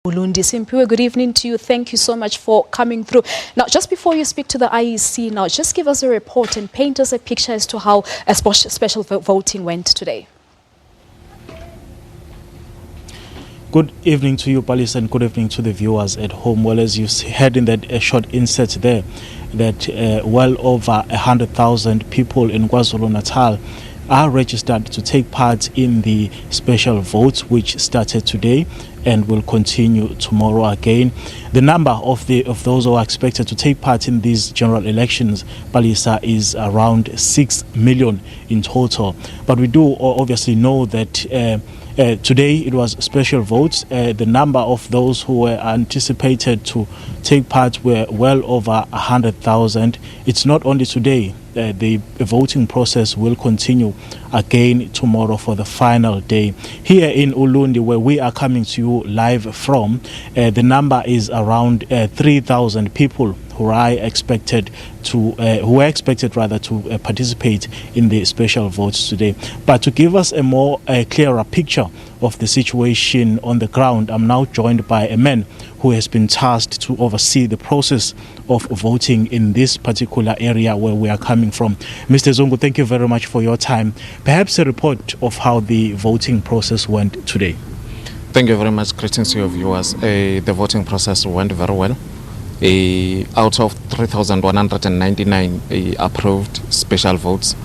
Ulundi. Simphiwe, good evening to you. Thank you so much for coming through. Now, just before you speak to the IEC, now just give us a report and paint us a picture as to how special voting went today. Good evening to you, Palisa, and good evening to the viewers at home. Well, as you heard in that short insert there, that well over 100,000 people in KwaZulu-Natal are registered to take part in the special votes, which started today and will continue tomorrow again. The number of those who are expected to take part in these general elections, Palisa, is around 6 million in total. But we do obviously know that today it was special votes. The number of those who were anticipated to take part were well over 100,000. It's not only today. The voting process will continue again tomorrow for the final day. Here in Ulundi, where we are coming to you live from, the number is around 3,000 people who are expected to participate in the special votes today. But to give us a more clearer picture of the situation on the ground, I'm now joined by a man who has been tasked to oversee the process of voting in this particular area where we are coming from. Mr. Zungu, thank you very much for your time. Perhaps a report of how the voting process went today. Thank you very much. Greetings to your viewers. The voting process went very well. Out of 3,199 approved special votes,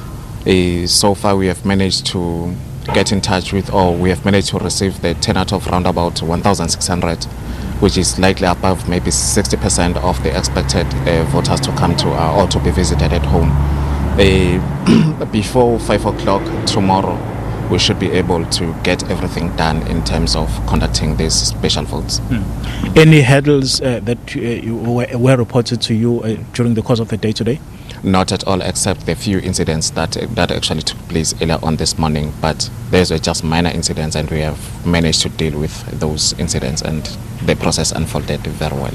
so far we have managed to get in touch with, or we have managed to receive the turnout of around about 1,600, which is slightly above maybe 60% of the expected voters to come to or to be visited at home. Before 5 o'clock tomorrow, we should be able to get everything done in terms of conducting these special votes. Any hurdles that were reported to you during the course of the day today? Not at all, except the few incidents that actually took place earlier on this morning. But those were just minor incidents, and we have managed to deal with those incidents, and the process unfolded very well.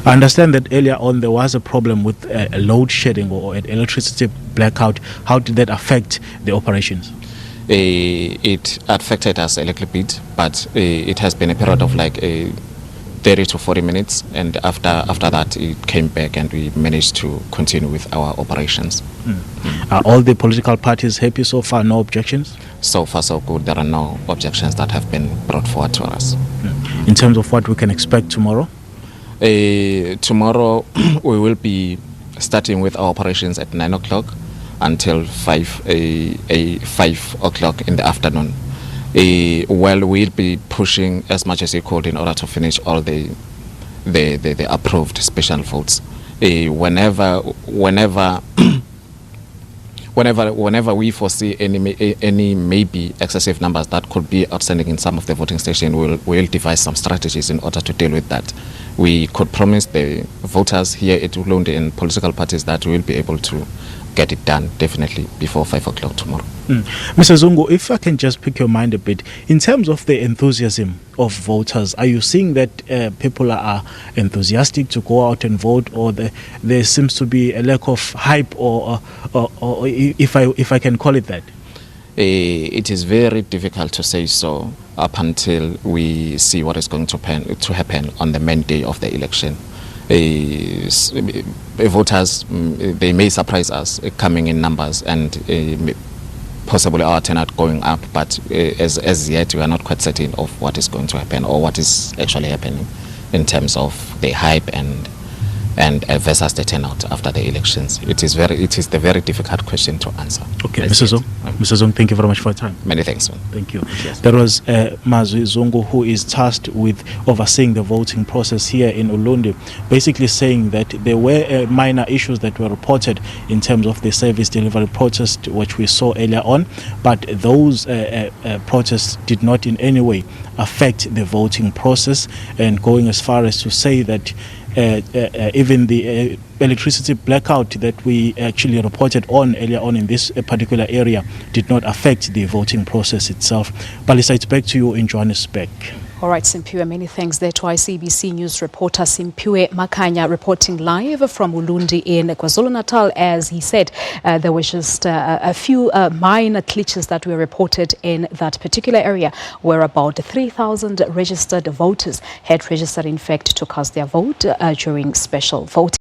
I understand that earlier on there was a problem with load shedding or an electricity blackout. How did that affect the operations? It affected us a little bit, but it has been a period of like 30 to 40 minutes, and after that it came back and we managed to continue with our operations. Are all the political parties happy so far? No objections? So far so good. There are no objections that have been brought forward to us. In terms of what we can expect tomorrow? Tomorrow we will be starting with our operations at 9 o'clock until 5 o'clock in the afternoon. Well, we'll be pushing as much as we could in order to finish all the approved special votes. Whenever we foresee any maybe excessive numbers that could be outstanding in some of the voting stations, we'll devise some strategies in order to deal with that. We could promise the voters here at Ulundi and political parties that we'll be able to get it done definitely before 5 o'clock tomorrow. Mr. Zungu, if I can just pick your mind a bit, in terms of the enthusiasm of voters, are you seeing that people are enthusiastic to go out and vote, or there seems to be a lack of hype, or if I can call it that? It is very difficult to say so up until we see what is going to happen on the main day of the election. Voters, they may surprise us coming in numbers and possibly our turnout going up, but as yet we are not quite certain of what is going to happen or what is actually happening in terms of the hype and versus the turnout after the elections. It is the very difficult question to answer. Okay, Mr. Zungu, thank you very much for your time. Many thanks, man. Thank you. Yes. There was Mazwi Zungu, who is tasked with overseeing the voting process here in Ulundi, basically saying that there were minor issues that were reported in terms of the service delivery protest, which we saw earlier on, but those protests did not in any way affect the voting process, and going as far as to say that even the electricity blackout that we actually reported on earlier on in this particular area did not affect the voting process itself. Palisa, it's back to you in Johannesburg. All right, Simphiwe, many thanks there to SABC News reporter Simphiwe Makhanya reporting live from Ulundi in KwaZulu-Natal. As he said, there were just a few minor glitches that were reported in that particular area, where about 3,000 registered voters had registered, in fact, to cast their vote during special voting.